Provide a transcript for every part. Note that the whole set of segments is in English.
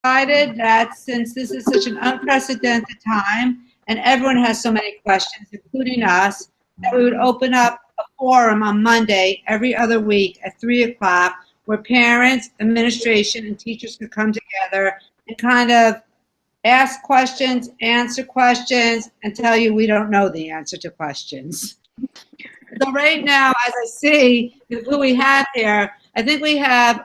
decided that since this is such an unprecedented time and everyone has so many questions, including us, that we would open up a forum on Monday every other week at 3 o'clock where parents, administration, and teachers could come together and kind of ask questions, answer questions, and tell you we don't know the answer to questions. So right now, as I see who we have here, I think we have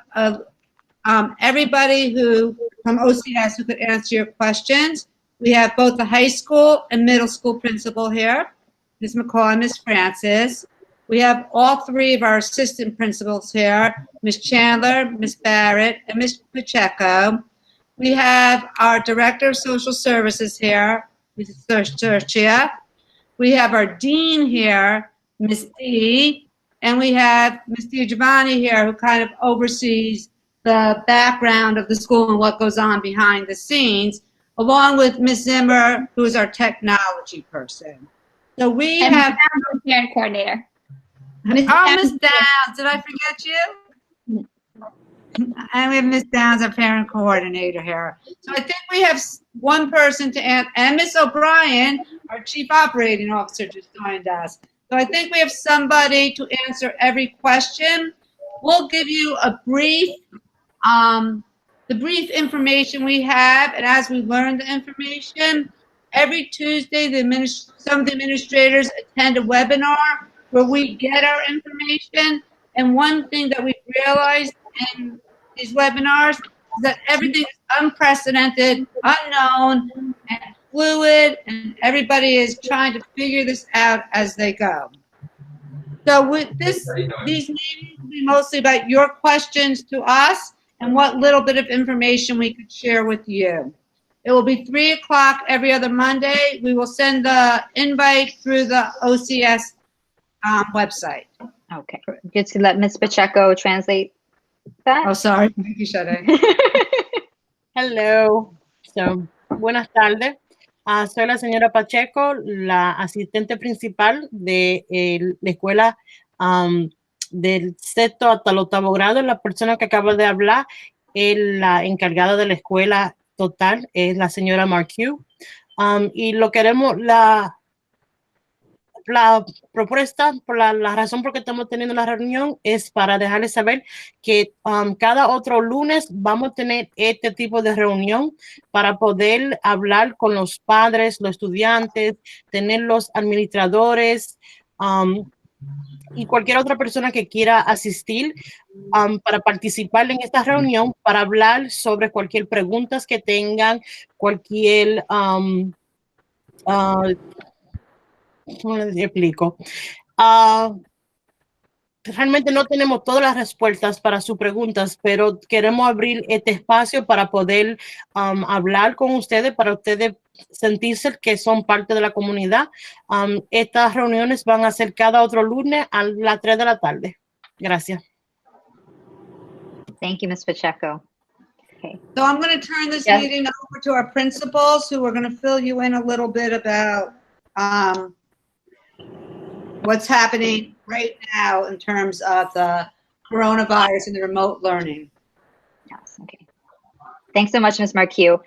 everybody who from OCS who could answer your questions. We have both the high school and middle school principal here, Ms. McCall and Ms. Francis. We have all three of our assistant principals here, Ms. Chandler, Ms. Barrett, and Ms. Pacheco. We have our Director of Social Services here, Ms. Serchia. We have our Dean here, Ms. D, and we have Ms. Giovanni here, who kind of oversees the background of the school and what goes on behind the scenes, along with Ms. Zimmer, who is our technology person. So we have parent coordinator. Ms. Downs. Did I forget you? And we have Ms. Downs, our parent coordinator here. So I think we have one person to answer, and Ms. O'Brien, our chief operating officer, just joined us. So I think we have somebody to answer every question. We'll give you a brief, the brief information we have, and as we learn the information, every Tuesday, some of the administrators attend a webinar where we get our information. And one thing that we've realized in these webinars is that everything is unprecedented, unknown, and fluid, and everybody is trying to figure this out as they go. So with these meetings will be mostly about your questions to us and what little bit of information we could share with you. It will be 3 o'clock every other Monday. We will send the invite through the OCS website. Okay, good to let Ms. Pacheco translate that. Oh, sorry. Thank you, Shade. Hello. So, buenas tardes. Soy la señora Pacheco, la asistente principal de la escuela del sexto hasta el octavo grado. La persona que acaba de hablar es la encargada de la escuela total, es la señora Marque. Y lo queremos, la propuesta, por la razón por que estamos teniendo la reunión es para dejarles saber que cada otro lunes vamos a tener este tipo de reunión para poder hablar con los padres, los estudiantes, tener los administradores y cualquier otra persona que quiera asistir para participar en esta reunión, para hablar sobre cualquier pregunta que tengan, cualquier... ¿cómo les explico? Realmente no tenemos todas las respuestas para sus preguntas, pero queremos abrir este espacio para poder hablar con ustedes, para ustedes sentirse que son parte de la comunidad. Estas reuniones van a ser cada otro lunes a las 3 de la tarde. Gracias. Thank you, Ms. Pacheco. Okay. So I'm going to turn this meeting over to our principals, who are going to fill you in a little bit about what's happening right now in terms of the coronavirus and the remote learning. Yes, okay. Thanks so much, Ms. Marque.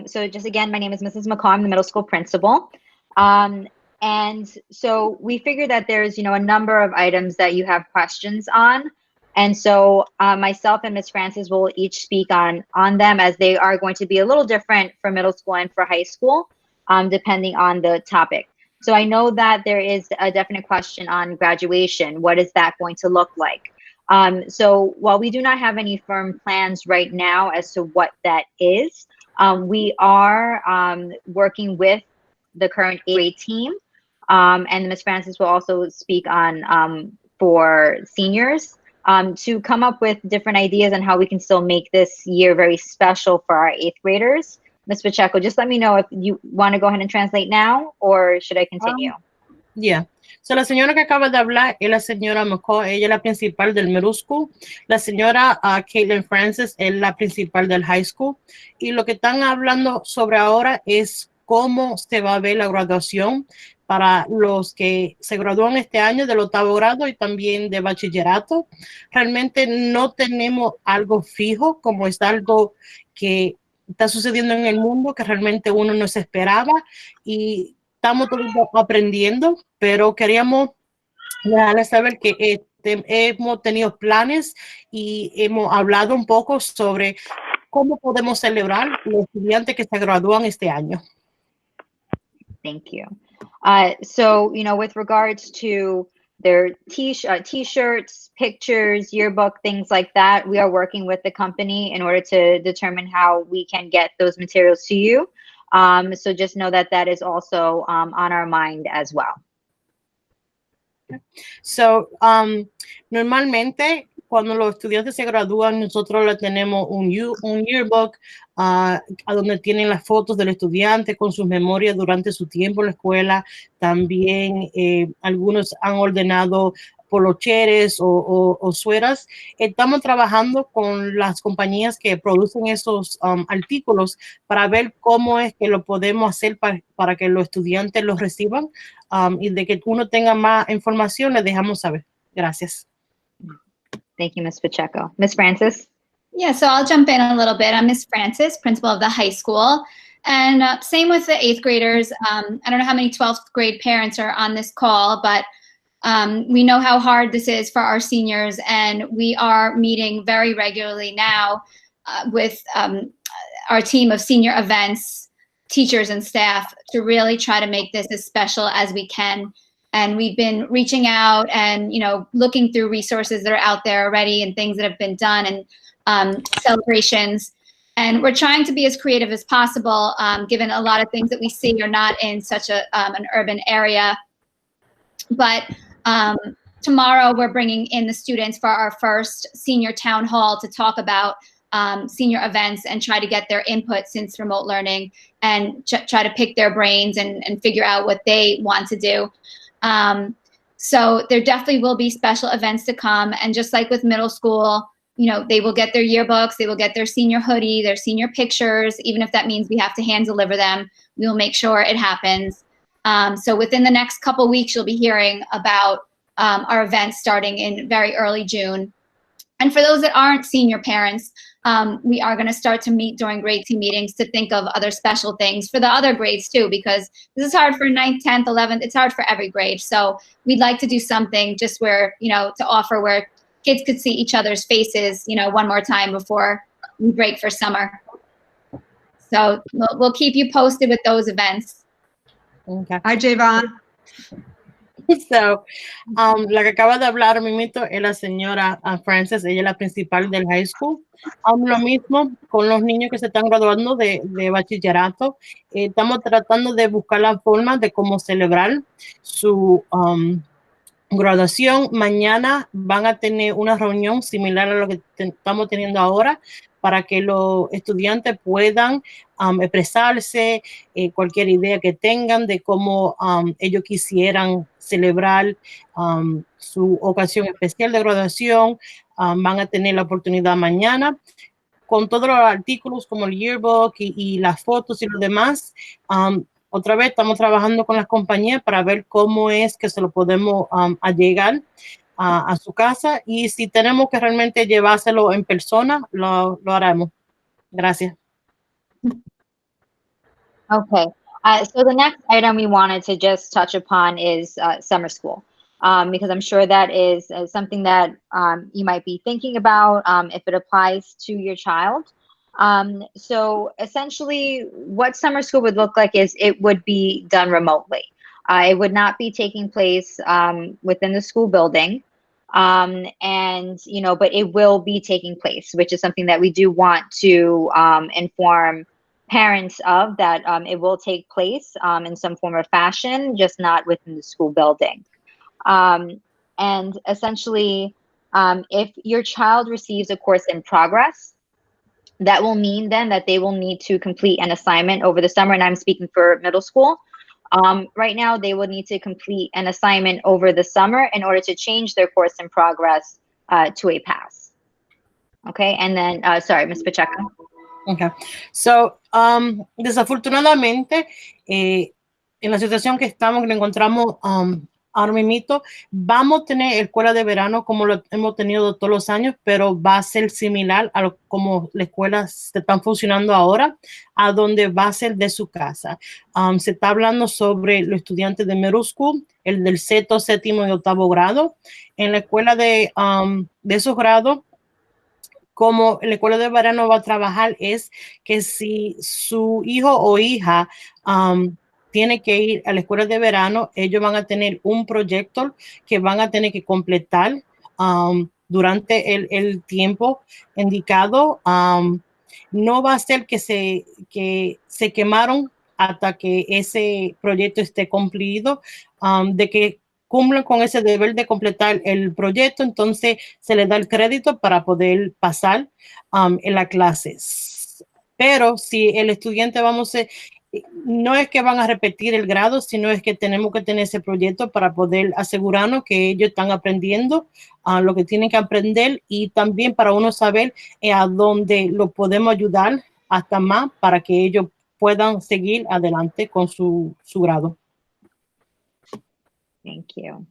So just again, my name is Mrs. McCall. I'm the middle school principal. And so we figured that there's, a number of items that you have questions on. And so myself and Ms. Francis will each speak on them, as they are going to be a little different for middle school and for high school, depending on the topic. So I know that there is a definite question on graduation. What is that going to look like? So while we do not have any firm plans right now as to what that is, we are working with the current 8th grade team. And Ms. Francis will also speak on for seniors to come up with different ideas on how we can still make this year very special for our 8th graders. Ms. Pacheco, just let me know if you want to go ahead and translate now, or should I continue? Yeah. So la señora que acaba de hablar es la señora McCall, ella es la principal del middle school. La señora Caitlin Francis es la principal del high school. Y lo que están hablando sobre ahora es cómo se va a ver la graduación para los que se gradúan este año del octavo grado y también de bachillerato. Realmente no tenemos algo fijo, como es algo que está sucediendo en el mundo que realmente uno no se esperaba y estamos todos aprendiendo, pero queríamos dejarles saber que hemos tenido planes y hemos hablado un poco sobre cómo podemos celebrar los estudiantes que se gradúan este año. Thank you. So, you know, with regards to their t-shirts, pictures, yearbook, things like that, we are working with the company in order to determine how we can get those materials to you. So just know that that is also on our mind as well. So, normalmente cuando los estudiantes se gradúan, nosotros le tenemos un yearbook a donde tienen las fotos del estudiante con sus memorias durante su tiempo en la escuela. También algunos han ordenado polocheres o sueras. Estamos trabajando con las compañías que producen esos artículos para ver cómo es que lo podemos hacer para que los estudiantes los reciban. Y de que uno tenga más información, le dejamos saber. Gracias. Thank you, Ms. Pacheco. Ms. Francis? Yeah, so I'll jump in a little bit. I'm Ms. Francis, principal of the high school. And same with the 8th graders. I don't know how many 12th grade parents are on this call, but we know how hard this is for our seniors, and we are meeting very regularly now with our team of senior events, teachers and staff, to really try to make this as special as we can. And we've been reaching out and, you know, looking through resources that are out there already and things that have been done and celebrations. And we're trying to be as creative as possible, given a lot of things that we see are not in such an urban area. But tomorrow we're bringing in the students for our first senior town hall to talk about senior events and try to get their input since remote learning, and try to pick their brains and figure out what they want to do. So there definitely will be special events to come. And just like with middle school, you know, they will get their yearbooks, they will get their senior hoodie, their senior pictures, even if that means we have to hand deliver them, we will make sure it happens. So within the next couple weeks, you'll be hearing about our events starting in very early June. And for those that aren't senior parents, we are going to start to meet during grade team meetings to think of other special things for the other grades too, because this is hard for 9th, 10th, 11th. It's hard for every grade. So we'd like to do something just where, you know, to offer where kids could see each other's faces, you know, one more time before we break for summer. So we'll keep you posted with those events. Okay. Hi, Javon. So, la que acaba de hablar, Mimito, es la señora Frances, ella es la principal del high school. Lo mismo con los niños que se están graduando de bachillerato. Estamos tratando de buscar la forma de cómo celebrar su graduación. Mañana van a tener una reunión similar a lo que estamos teniendo ahora, para que los estudiantes puedan expresarse, cualquier idea que tengan de cómo ellos quisieran celebrar su ocasión especial de graduación. Van a tener la oportunidad mañana con todos los artículos como el yearbook y las fotos y lo demás. Otra vez estamos trabajando con las compañías para ver cómo es que se lo podemos allegar a su casa, y si tenemos que realmente llevárselo en persona, lo haremos. Gracias. Okay. So the next item we wanted to just touch upon is summer school, because I'm sure that is something that you might be thinking about if it applies to your child. So essentially what summer school would look like is it would be done remotely. It would not be taking place within the school building. And, you know, but it will be taking place, which is something that we do want to inform parents of, that it will take place in some form or fashion, just not within the school building. And essentially, if your child receives a course in progress, that will mean then that they will need to complete an assignment over the summer. And I'm speaking for middle school. Right now, they will need to complete an assignment over the summer in order to change their course in progress to a pass. Okay, and then, sorry, Ms. Pacheco. Okay, so, desafortunadamente, en la situación que estamos, que nos encontramos ahora mismo vamos a tener escuela de verano como lo hemos tenido todos los años, pero va a ser similar a como las escuelas están funcionando ahora, a donde va a ser de su casa. Se está hablando sobre los estudiantes de middle school, el del sexto, séptimo y octavo grado. En la escuela de esos grados, como la escuela de verano va a trabajar es que si su hijo o hija tiene que ir a la escuela de verano, ellos van a tener un proyecto que van a tener que completar durante el tiempo indicado. No va a ser que se quemaron hasta que ese proyecto esté cumplido, de que cumplan con ese deber de completar el proyecto, entonces se les da el crédito para poder pasar en las clases. Pero si el estudiante, no es que van a repetir el grado, sino es que tenemos que tener ese proyecto para poder asegurarnos que ellos están aprendiendo lo que tienen que aprender y también para uno saber a dónde lo podemos ayudar hasta más para que ellos puedan seguir adelante con su grado. Thank you.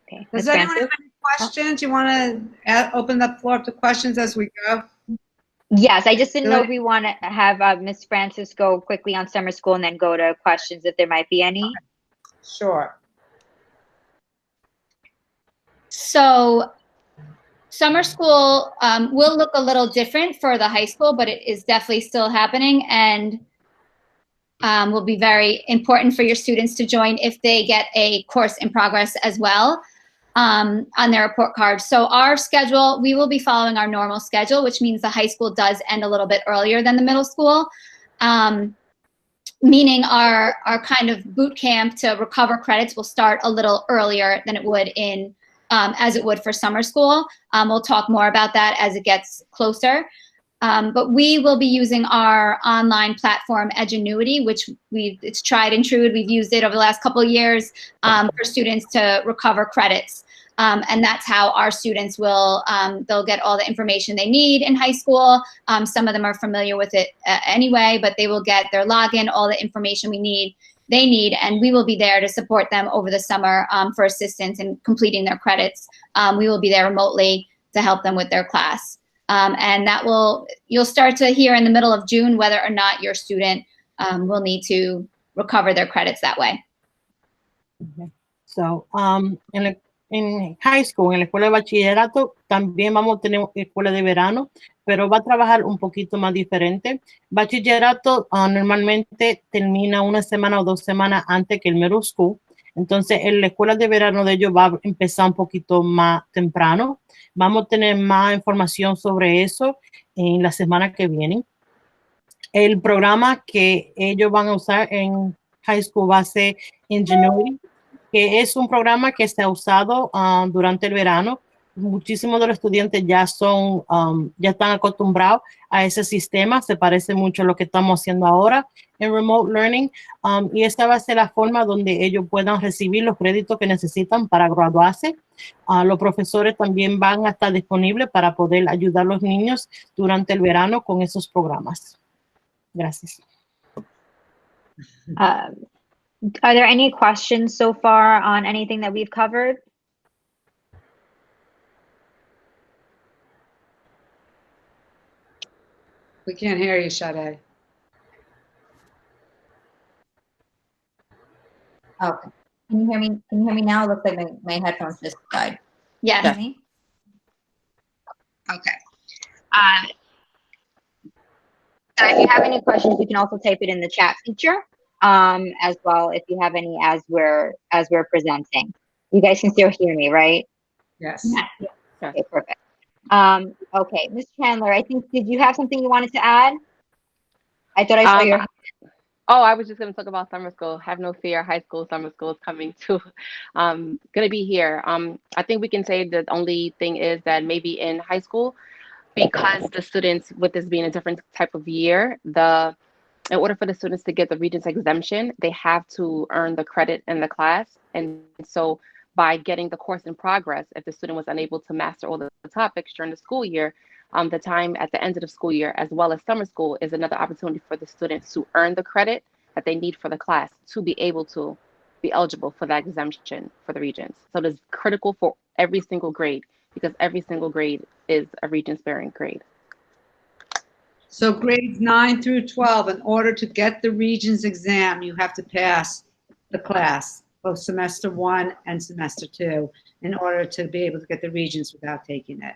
Okay. Does Ms. anyone Francis? have any questions? You want to open the floor up to questions as we go? Yes, I just didn't know Good. if we want to have Ms. Francis go quickly on summer school and then go to questions if there might be any. Sure. So summer school will look a little different for the high school, but it is definitely still happening and will be very important for your students to join if they get a course in progress as well on their report card. So our schedule, we will be following our normal schedule, which means the high school does end a little bit earlier than the middle school, meaning our kind of boot camp to recover credits will start a little earlier than it would in as it would for summer school. We'll talk more about that as it gets closer. But we will be using our online platform, Edgenuity, which it's tried and true. We've used it over the last couple of years for students to recover credits. And that's how our students will, they'll get all the information they need in high school. Some of them are familiar with it anyway, but they will get their login, all the information they need, and we will be there to support them over the summer for assistance in completing their credits. We will be there remotely to help them with their class. And you'll start to hear in the middle of June whether or not your student will need to recover their credits that way. Okay. So, en high school, en la escuela de bachillerato, también vamos a tener escuela de verano, pero va a trabajar un poquito más diferente. Bachillerato normalmente termina una semana o 2 semanas antes que el middle school. Entonces, en la escuela de verano de ellos va a empezar un poquito más temprano. Vamos a tener más información sobre eso en la semana que viene. El programa que ellos van a usar en high school va a ser Ingenuity, que es un programa que se ha usado durante el verano. Muchísimos de los estudiantes ya están acostumbrados a ese sistema. Se parece mucho a lo que estamos haciendo ahora en remote learning. Y esta va a ser la forma donde ellos puedan recibir los créditos que necesitan para graduarse. Los profesores también van a estar disponibles para poder ayudar a los niños durante el verano con esos programas. Gracias. Are there any questions so far on anything that we've covered? We can't hear you, Sade. Okay. Can you hear me? Can you hear me now? It looks like my headphones just died. Yes. Can you hear me? Okay. So if you have any questions, you can also type it in the chat feature as well if you have any as we're presenting. You guys can still hear me, right? Yes. Yeah. Okay, perfect. Okay, Ms. Chandler, I think, did you have something you wanted to add? I thought I saw your. Oh, I was just going to talk about summer school. Have no fear. High school, summer school is coming too. Going to be here. I think we can say the only thing is that maybe in high school, because the students, with this being a different type of year, in order for the students to get the Regents exemption, they have to earn the credit in the class. And so by getting the course in progress, if the student was unable to master all the topics during the school year, the time at the end of the school year, as well as summer school, is another opportunity for the students to earn the credit that they need for the class to be able to be eligible for that exemption for the Regents. So it is critical for every single grade because every single grade is a Regents bearing grade. So grades 9 through 12, in order to get the Regents exam, you have to pass the class, both semester 1 and semester 2, in order to be able to get the Regents without taking it.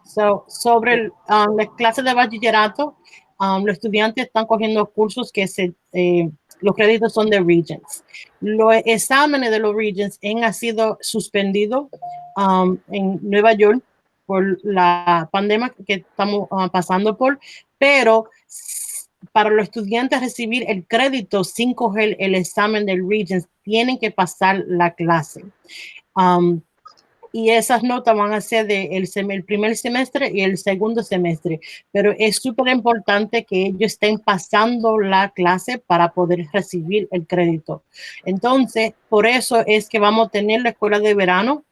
So, sobre las clases de bachillerato, los estudiantes están cogiendo cursos que los créditos son de Regents. Los exámenes de los Regents han sido suspendidos en Nueva York por la pandemia que estamos pasando por, pero para los estudiantes recibir el crédito sin coger el examen del Regents, tienen que pasar la clase. Y esas notas van a ser el primer semestre y el segundo semestre, pero es súper importante que ellos estén pasando la clase para poder recibir el crédito. Entonces, por eso es que vamos a tener la escuela de verano,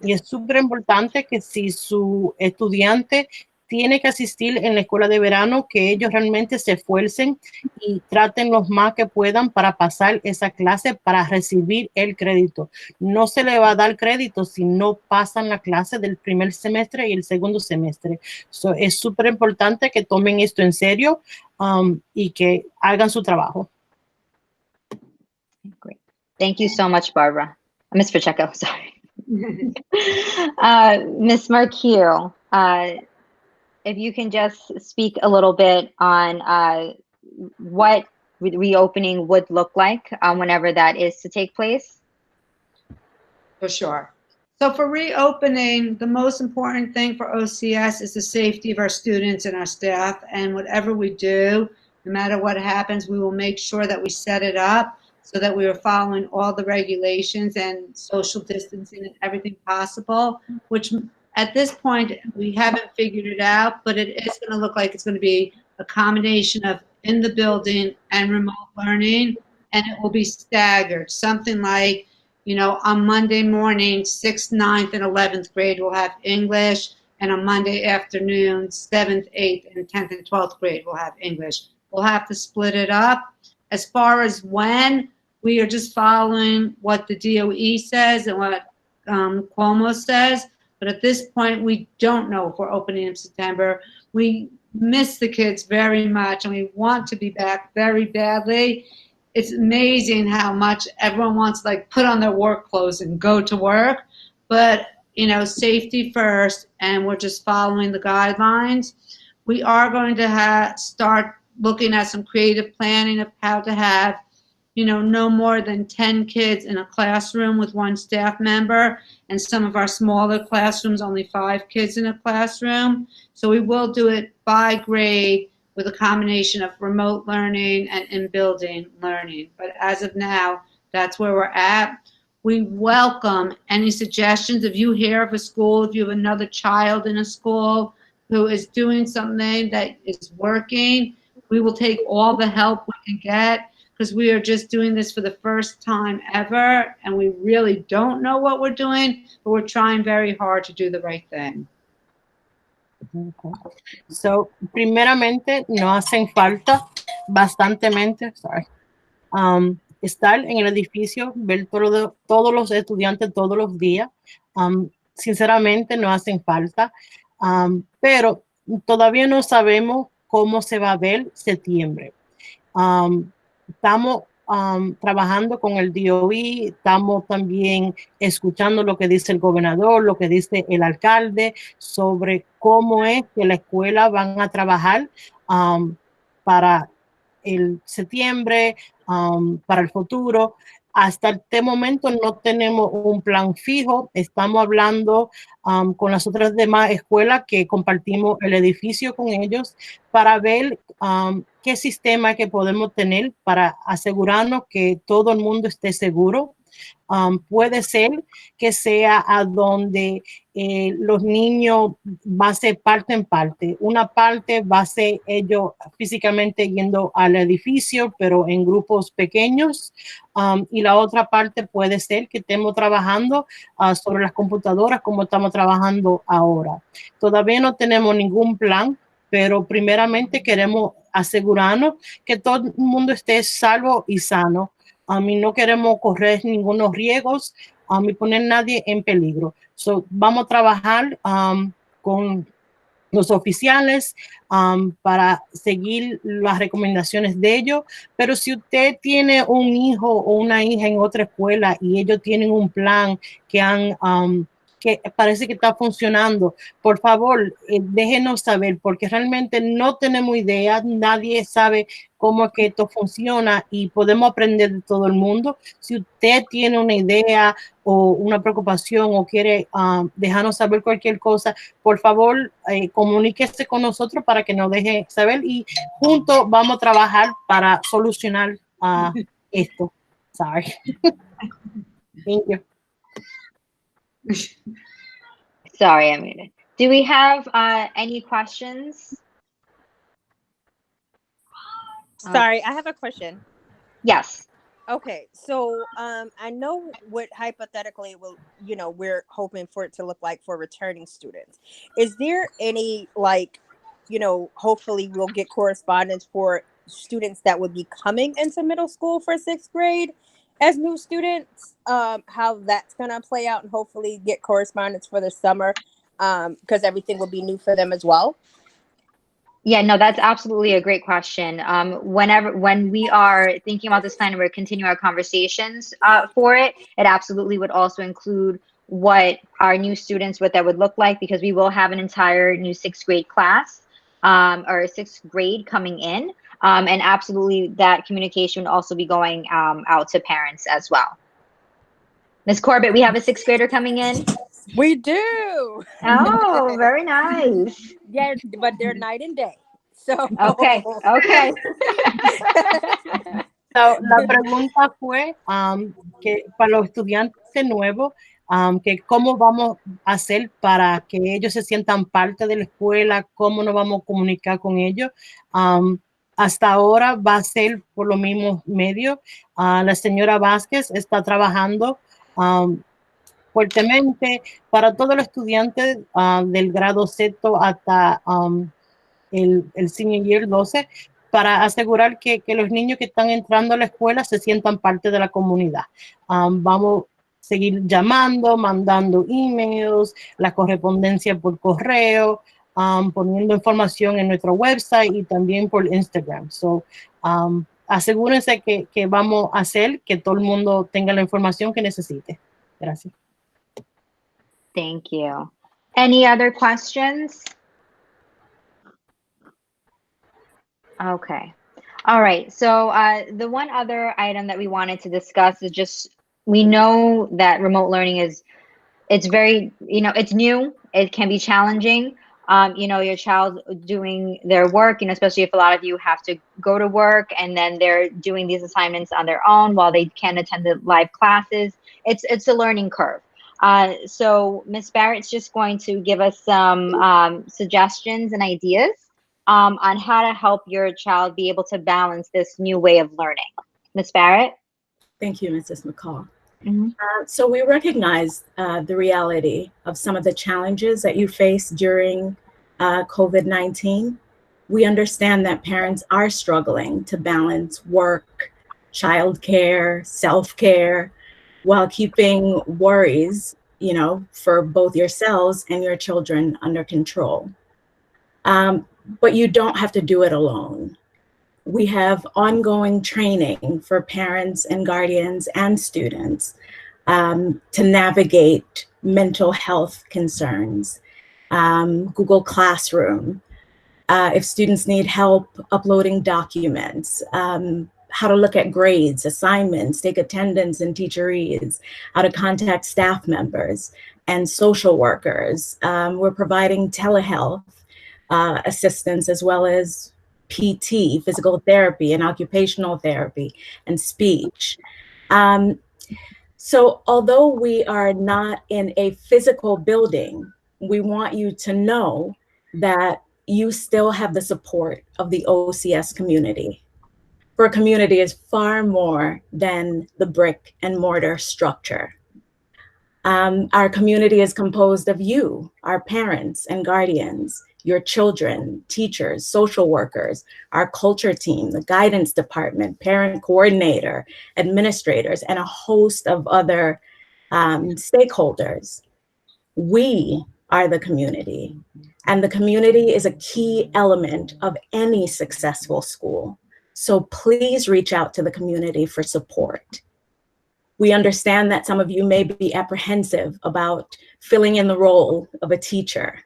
y es súper importante que si su estudiante tiene que asistir en la escuela de verano, que ellos realmente se esfuercen y traten lo más que puedan para pasar esa clase para recibir el crédito. No se le va a dar crédito si no pasan la clase del primer semestre y el segundo semestre. So, es súper importante que tomen esto en serio y que hagan su trabajo. Great. Thank you so much, Barbara. Ms. Pacheco, sorry. Ms. Marquille, if you can just speak a little bit on what reopening would look like whenever that is to take place. For sure. So for reopening, the most important thing for OCS is the safety of our students and our staff. And whatever we do, no matter what happens, we will make sure that we set it up so that we are following all the regulations and social distancing and everything possible, which at this point, we haven't figured it out, but it is going to look like it's going to be a combination of in the building and remote learning, and it will be staggered. Something like, you know, on Monday morning, 6th, 9th, and 11th grade will have English, and on Monday afternoon, 7th, 8th, and 10th and 12th grade will have English. We'll have to split it up. As far as when, we are just following what the DOE says and what Cuomo says. But at this point, we don't know if we're opening in September. We miss the kids very much, and we want to be back very badly. It's amazing how much everyone wants to like put on their work clothes and go to work. But, you know, safety first, and we're just following the guidelines. We are going to start looking at some creative planning of how to have, you know, no more than 10 kids in a classroom with one staff member, and some of our smaller classrooms, only 5 kids in a classroom. So we will do it by grade with a combination of remote learning and in-building learning. But as of now, that's where we're at. We welcome any suggestions. If you hear of a school, if you have another child in a school who is doing something that is working, we will take all the help we can get, because we are just doing this for the first time ever, and we really don't know what we're doing, but we're trying very hard to do the right thing. So, primeramente, no hacen falta bastantemente, estar en el edificio, ver todos los estudiantes todos los días. Sinceramente, no hacen falta, pero todavía no sabemos cómo se va a ver septiembre. Estamos trabajando con el DOE, estamos también escuchando lo que dice el gobernador, lo que dice el alcalde sobre cómo es que la escuela van a trabajar para el septiembre, para el futuro. Hasta este momento no tenemos un plan fijo. Estamos hablando con las otras demás escuelas que compartimos el edificio con ellos para ver qué sistema que podemos tener para asegurarnos que todo el mundo esté seguro. Puede ser que sea a donde los niños va a ser parte en parte. Una parte va a ser ellos físicamente yendo al edificio, pero en grupos pequeños. Y la otra parte puede ser que estemos trabajando sobre las computadoras como estamos trabajando ahora. Todavía no tenemos ningún plan, pero primeramente queremos asegurarnos que todo el mundo esté salvo y sano. y no queremos correr ningunos riesgos y poner nadie en peligro. So, vamos a trabajar con los oficiales para seguir las recomendaciones de ellos, pero si usted tiene un hijo o una hija en otra escuela y ellos tienen un plan que parece que está funcionando, por favor, déjenos saber, porque realmente no tenemos idea, nadie sabe cómo es que esto funciona y podemos aprender de todo el mundo. Si usted tiene una idea o una preocupación o quiere dejarnos saber cualquier cosa, por favor, comuníquese con nosotros para que nos deje saber y juntos vamos a trabajar para solucionar esto. Sorry. Thank you. Sorry, I made it. Do we have any questions? Sorry, I have a question. Yes. Okay, so I know what hypothetically will, we're hoping for it to look like for returning students. Is there any hopefully we'll get correspondence for students that would be coming into middle school for 6th grade as new students, how that's gonna play out, and hopefully get correspondence for the summer, because everything will be new for them as well. Yeah, no, that's absolutely a great question. When we are thinking about this plan and we're continuing our conversations for it, it absolutely would also include what our new students, what that would look like, because we will have an entire new 6th grade class or 6th grade coming in. And absolutely that communication would also be going out to parents as well. Ms. Corbett, we have a 6th grader coming in. We do. Oh, very nice. Yeah, but they're night and day. So Okay. So, la pregunta fue que para los estudiantes nuevos, que cómo vamos a hacer para que ellos se sientan parte de la escuela, cómo nos vamos a comunicar con ellos. Hasta ahora va a ser por los mismos medios. La señora Vázquez está trabajando fuertemente para todos los estudiantes del grado sexto hasta el senior year 12, para asegurar que los niños que están entrando a la escuela se sientan parte de la comunidad. Vamos a seguir llamando, mandando emails, la correspondencia por correo, poniendo información en nuestro website y también por Instagram. So, asegúrense que vamos a hacer que todo el mundo tenga la información que necesite. Gracias. Thank you. Any other questions? Okay. All right. So the one other item that we wanted to discuss is just, we know that remote learning it's very, it's new. It can be challenging. Your child doing their work, especially if a lot of you have to go to work and then they're doing these assignments on their own while they can't attend the live classes. It's a learning curve. So Ms. Barrett's just going to give us some suggestions and ideas on how to help your child be able to balance this new way of learning. Ms. Barrett? Thank you, Mrs. McCall. Mm-hmm. So we recognize the reality of some of the challenges that you face during COVID-19. We understand that parents are struggling to balance work, childcare, self-care, while keeping worries, for both yourselves and your children under control. But you don't have to do it alone. We have ongoing training for parents and guardians and students to navigate mental health concerns, Google Classroom, if students need help uploading documents, how to look at grades, assignments, take attendance in teacheries, how to contact staff members and social workers. We're providing telehealth assistance as well as PT, physical therapy and occupational therapy and speech. So although we are not in a physical building, we want you to know that you still have the support of the OCS community. For a community is far more than the brick and mortar structure. Our community is composed of you, our parents and guardians, your children, teachers, social workers, our culture team, the guidance department, parent coordinator, administrators, and a host of other stakeholders. We are the community, and the community is a key element of any successful school. So please reach out to the community for support. We understand that some of you may be apprehensive about filling in the role of a teacher.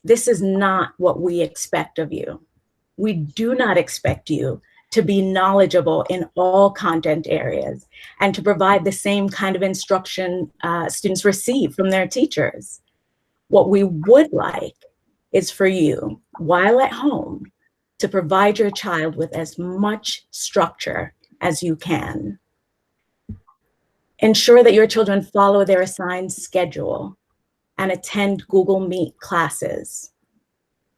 This is not what we expect of you. We do not expect you to be knowledgeable in all content areas and to provide the same kind of instruction students receive from their teachers. What we would like is for you, while at home, to provide your child with as much structure as you can. Ensure that your children follow their assigned schedule and attend Google Meet classes.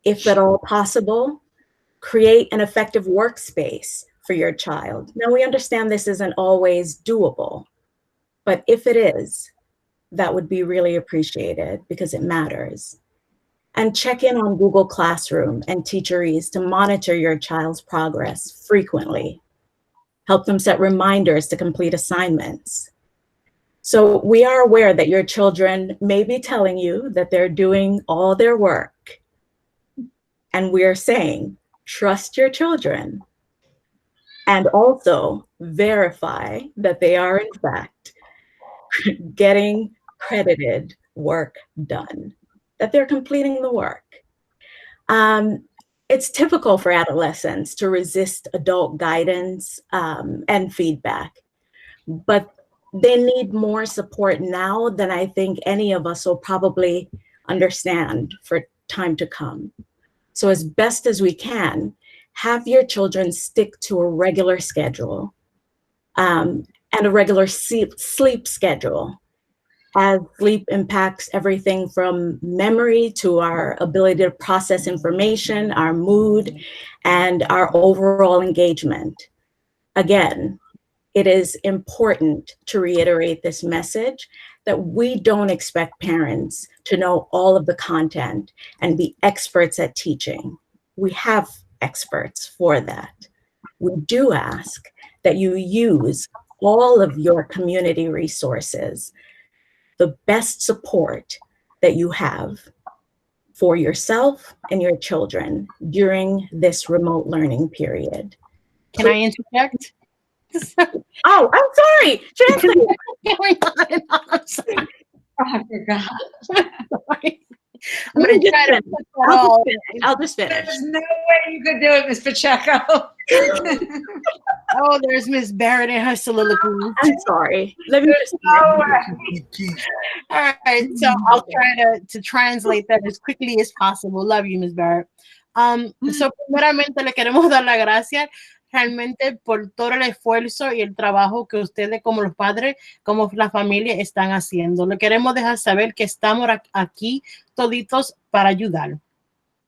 If at all possible, create an effective workspace for your child. Now, we understand this isn't always doable, but if it is, that would be really appreciated because it matters. And check in on Google Classroom and Teacheries to monitor your child's progress frequently. Help them set reminders to complete assignments. So we are aware that your children may be telling you that they're doing all their work. And we're saying, trust your children and also verify that they are in fact getting credited work done, that they're completing the work. It's typical for adolescents to resist adult guidance and feedback, but they need more support now than I think any of us will probably understand for time to come. So as best as we can, have your children stick to a regular schedule and a regular sleep schedule, as sleep impacts everything from memory to our ability to process information, our mood, and our overall engagement. Again, it is important to reiterate this message that we don't expect parents to know all of the content and be experts at teaching. We have experts for that. We do ask that you use all of your community resources, the best support that you have for yourself and your children during this remote learning period. Can I interject? Oh, I'm sorry. Translate. I'm sorry. I forgot. Sorry. I'm going to try to put that all. I'll just finish. There's no way you could do it, Ms. Pacheco. Oh, there's Miss Barrett and her soliloquy. I'm sorry. Let me just. No way. All right, so I'll try to translate that as quickly as possible. Love you, Miss Barrett. So primeramente le queremos dar las gracias realmente por todo el esfuerzo y el trabajo que ustedes como los padres, como la familia están haciendo. Le queremos dejar saber que estamos aquí toditos para ayudar.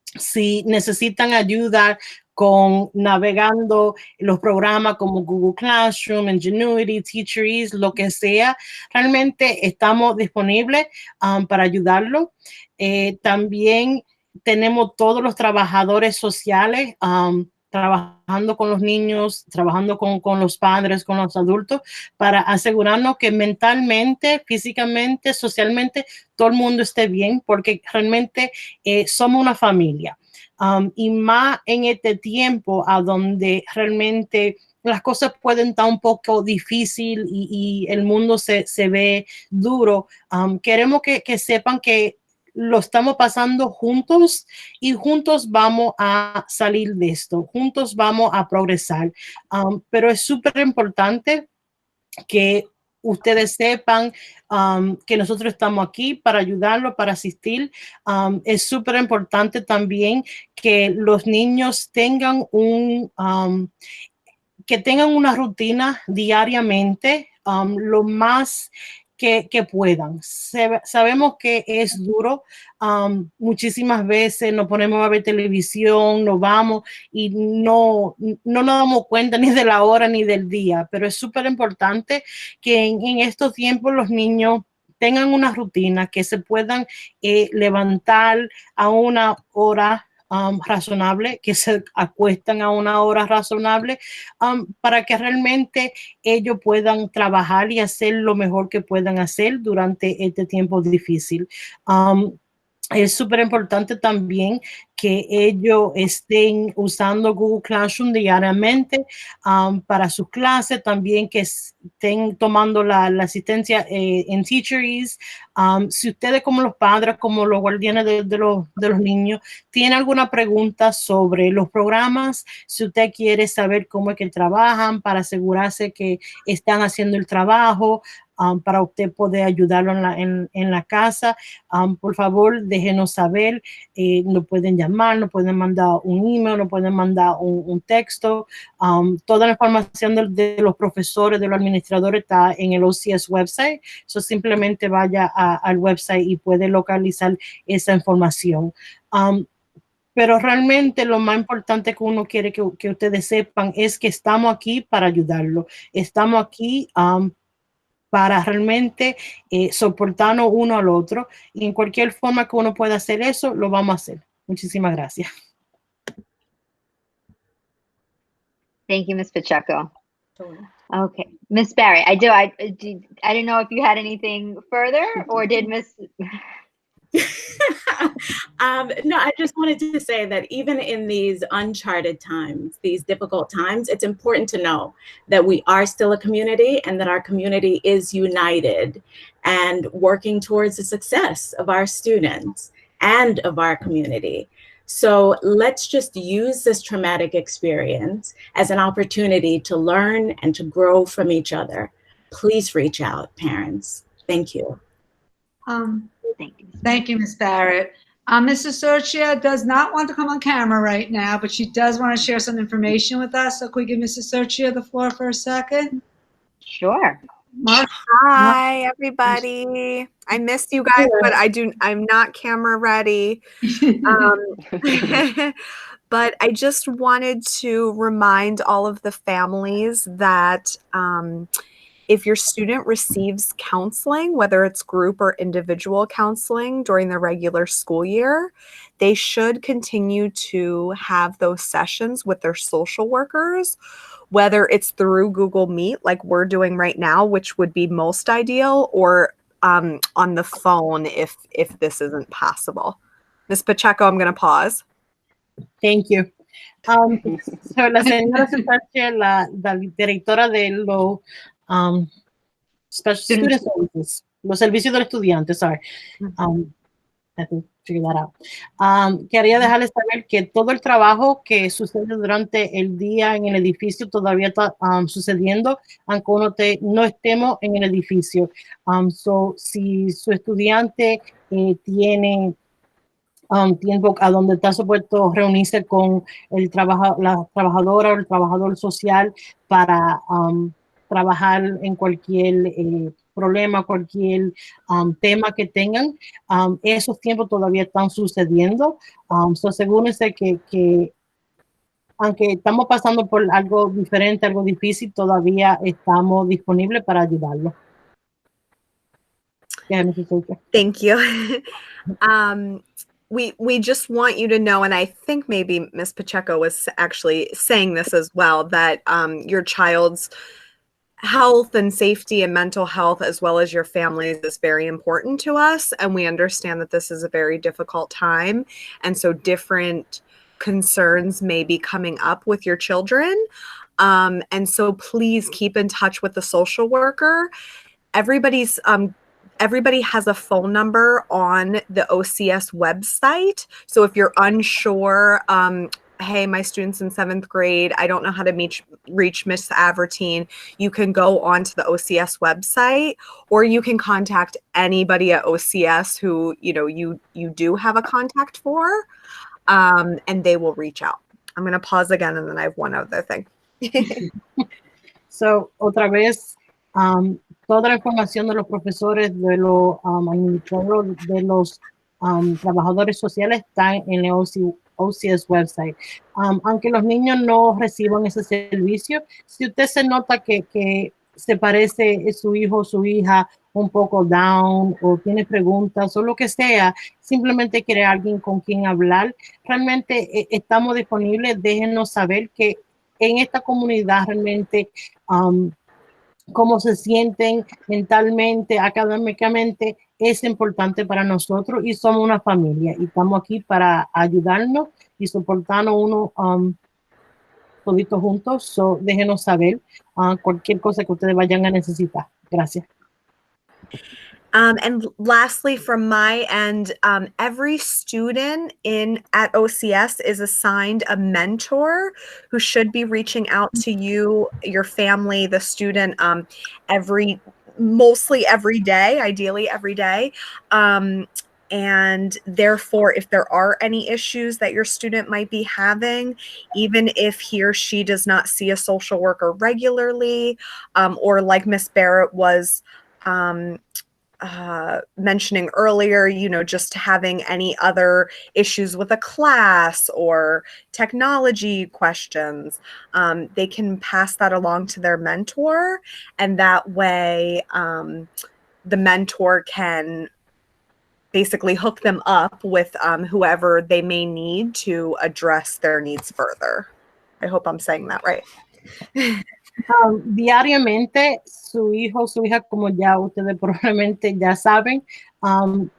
Si necesitan ayuda con navegando los programas como Google Classroom, Ingenuity, Teacheries, lo que sea, realmente estamos disponibles para ayudarlo. También tenemos todos los trabajadores sociales trabajando con los niños, trabajando con los padres, con los adultos, para asegurarnos que mentalmente, físicamente, socialmente, todo el mundo esté bien, porque realmente somos una familia. Y más en este tiempo a donde realmente las cosas pueden estar un poco difícil y el mundo se ve duro, queremos que sepan que lo estamos pasando juntos y juntos vamos a salir de esto, juntos vamos a progresar. Pero es súper importante que ustedes sepan que nosotros estamos aquí para ayudarlos, para asistir. Es súper importante también que los niños tengan que tengan una rutina diariamente, lo más que puedan. Sabemos que es duro. Muchísimas veces nos ponemos a ver televisión, nos vamos y no nos damos cuenta ni de la hora ni del día, pero es súper importante que en estos tiempos los niños tengan una rutina, que se puedan levantar a una hora razonable, que se acuestan a una hora razonable, para que realmente ellos puedan trabajar y hacer lo mejor que puedan hacer durante este tiempo difícil. Es súper importante también que ellos estén usando Google Classroom diariamente para sus clases, también que estén tomando la asistencia en Teacheries. Si ustedes como los padres, como los guardianes de los niños, tienen alguna pregunta sobre los programas, si usted quiere saber cómo es que trabajan para asegurarse que están haciendo el trabajo, para usted poder ayudarlo en la casa, por favor, déjenos saber. Nos pueden llamar, nos pueden mandar un email, nos pueden mandar un texto. Toda la información de los profesores, de los administradores está en el OCS website. So simplemente vaya al website y puede localizar esa información. Pero realmente lo más importante que uno quiere que ustedes sepan es que estamos aquí para ayudarlo. Estamos aquí para realmente soportarnos uno al otro, y en cualquier forma que uno pueda hacer eso, lo vamos a hacer. Muchísimas gracias. Thank you, Ms. Pacheco. Okay, Miss Barry, I didn't know if you had anything further, or did Miss? No, I just wanted to say that even in these uncharted times, these difficult times, it's important to know that we are still a community and that our community is united and working towards the success of our students and of our community. So let's just use this traumatic experience as an opportunity to learn and to grow from each other. Please reach out, parents. Thank you. Thank you, Ms. Barrett. Mrs. Sercia does not want to come on camera right now, but she does want to share some information with us. So could we give Mrs. Sercia the floor for a second? Sure. Hi, everybody. I missed you guys, but I'm not camera ready. But I just wanted to remind all of the families that if your student receives counseling, whether it's group or individual counseling during the regular school year, they should continue to have those sessions with their social workers, whether it's through Google Meet like we're doing right now, which would be most ideal, or on the phone if this isn't possible. Ms. Pacheco, I'm going to pause. Thank you. So la señora Sercia, la directora de los Special Student Services, los servicios del estudiante, sorry. I think figure that out. Quería dejarles saber que todo el trabajo que sucede durante el día en el edificio todavía está sucediendo, aunque uno no estemos en el edificio. So, si su estudiante tiene tiempo a donde está supuesto reunirse con la trabajadora o el trabajador social para trabajar en cualquier problema, cualquier tema que tengan, esos tiempos todavía están sucediendo. So asegúrense que aunque estamos pasando por algo diferente, algo difícil, todavía estamos disponibles para ayudarlo. Thank you. We just want you to know, and I think maybe Ms. Pacheco was actually saying this as well, that your child's health and safety and mental health, as well as your families, is very important to us. And we understand that this is a very difficult time. And so different concerns may be coming up with your children. And so please keep in touch with the social worker. Everybody has a phone number on the OCS website. So if you're unsure, hey, my student's in 7th grade, I don't know how to reach Miss Avertine, you can go onto the OCS website, or you can contact anybody at OCS who you do have a contact for, and they will reach out. I'm going to pause again, and then I have one other thing. So, otra vez, toda la información de los profesores, de los administradores, de los trabajadores sociales está en el OCS website. Aunque los niños no reciban ese servicio, si usted se nota que se parece su hijo o su hija un poco down o tiene preguntas o lo que sea, simplemente quiere alguien con quien hablar, realmente estamos disponibles. Déjenos saber que en esta comunidad realmente cómo se sienten mentalmente, académicamente, es importante para nosotros y somos una familia y estamos aquí para ayudarnos y soportarnos uno toditos juntos. So, déjenos saber cualquier cosa que ustedes vayan a necesitar. Gracias. And lastly, from my end, every student at OCS is assigned a mentor who should be reaching out to you, your family, the student, mostly every day, ideally every day. And therefore, if there are any issues that your student might be having, even if he or she does not see a social worker regularly, or like Miss Barrett was mentioning earlier, just having any other issues with a class or technology questions, they can pass that along to their mentor. And that way, the mentor can basically hook them up with whoever they may need to address their needs further. I hope I'm saying that right. Diariamente su hijo, su hija, como ya ustedes probablemente ya saben,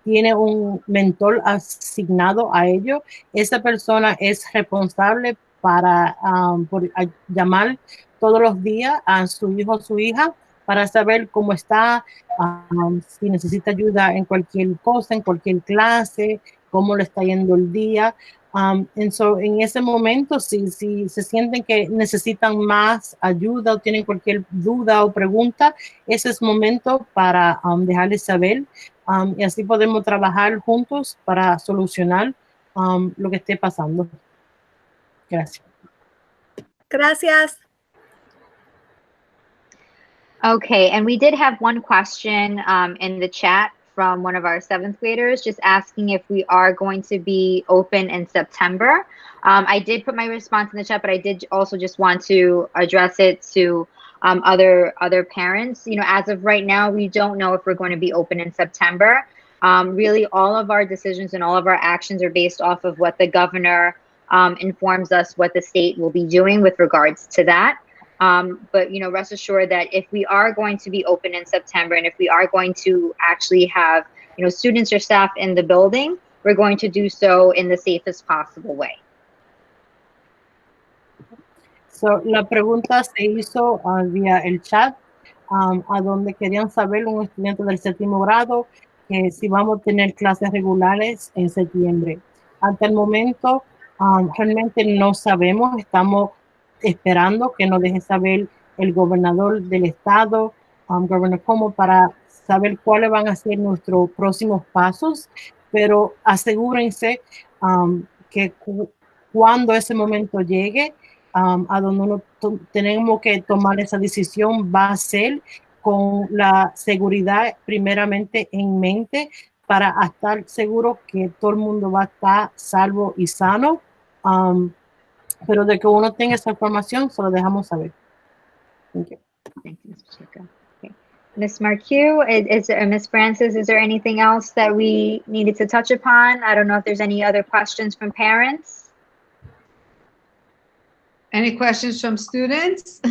tiene un mentor asignado a ellos. Esa persona es responsable para llamar todos los días a su hijo o su hija para saber cómo está, si necesita ayuda en cualquier cosa, en cualquier clase, cómo le está yendo el día. En ese momento, si se sienten que necesitan más ayuda o tienen cualquier duda o pregunta, ese es momento para dejarles saber, y así podemos trabajar juntos para solucionar lo que esté pasando. Gracias. Gracias. Okay, and we did have one question in the chat from one of our 7th graders, just asking if we are going to be open in September. I did put my response in the chat, but I did also just want to address it to other parents. As of right now, we don't know if we're going to be open in September. Really, all of our decisions and all of our actions are based off of what the governor informs us what the state will be doing with regards to that. But rest assured that if we are going to be open in September and if we are going to actually have students or staff in the building, we're going to do so in the safest possible way. So, la pregunta se hizo vía el chat, a donde querían saber un estudiante del 7º grado que si vamos a tener clases regulares en septiembre. Hasta el momento, realmente no sabemos. Estamos esperando que nos deje saber el gobernador del estado, Governor Como, para saber cuáles van a ser nuestros próximos pasos, pero asegúrense que cuando ese momento llegue, a donde tenemos que tomar esa decisión, va a ser con la seguridad primeramente en mente, para estar seguro que todo el mundo va a estar salvo y sano. Pero de que uno tenga esa información, se lo dejamos saber. Thank you. Thank you, Ms. Pacheco. Okay. Ms. Marqueux, Ms. Francis, is there anything else that we needed to touch upon? I don't know if there's any other questions from parents. Any questions from students?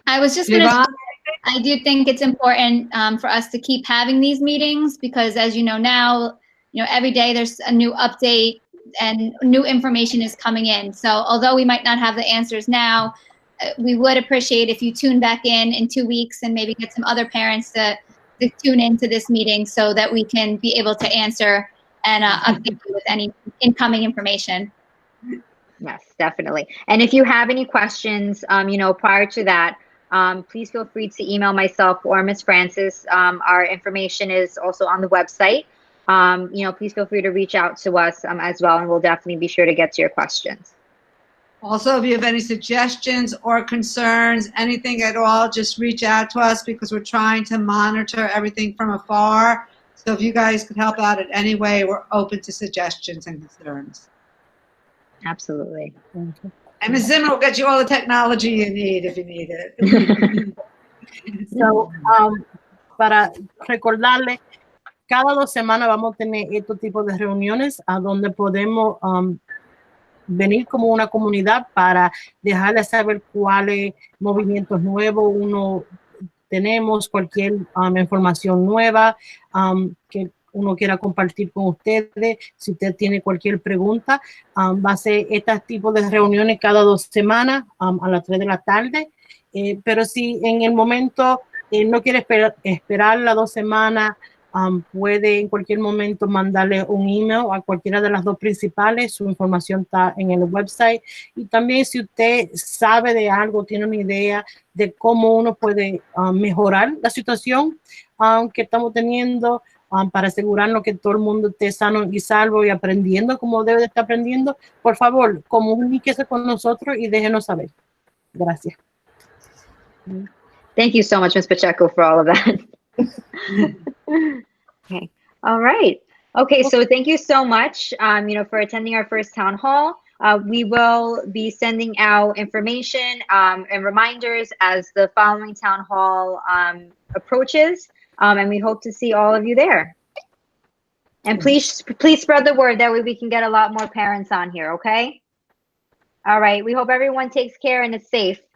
I was just going to I do think it's important for us to keep having these meetings because, as you know now, every day there's a new update and new information is coming in. So although we might not have the answers now, we would appreciate if you tune back in 2 weeks and maybe get some other parents to tune into this meeting so that we can be able to answer and update you with any incoming information. Yes, definitely. And if you have any questions, prior to that, please feel free to email myself or Ms. Francis. Our information is also on the website. Please feel free to reach out to us as well, and we'll definitely be sure to get to your questions. Also, if you have any suggestions or concerns, anything at all, just reach out to us because we're trying to monitor everything from afar. So if you guys could help out in any way, we're open to suggestions and concerns. Absolutely. And Ms. Zimmer will get you all the technology you need if you need it. So, para recordarle, cada 2 semanas vamos a tener estos tipos de reuniones a donde podemos venir como una comunidad para dejarles saber cuáles movimientos nuevos uno tenemos, cualquier información nueva que uno quiera compartir con ustedes. Si usted tiene cualquier pregunta, va a ser este tipo de reuniones cada 2 semanas a las 3 de la tarde. Pero si en el momento no quiere esperar las 2 semanas, puede en cualquier momento mandarle un email a cualquiera de las dos principales. Su información está en el website. Y también si usted sabe de algo, tiene una idea de cómo uno puede mejorar la situación que estamos teniendo para asegurarnos que todo el mundo esté sano y salvo y aprendiendo como debe de estar aprendiendo, por favor, comuníquese con nosotros y déjenos saber. Gracias. Thank you so much, Ms. Pacheco, for all of that. Okay. All right. Okay. So thank you so much, for attending our first town hall. We will be sending out information and reminders as the following town hall approaches, and we hope to see all of you there. And please spread the word. That way we can get a lot more parents on here. Okay. All right. We hope everyone takes care and is safe.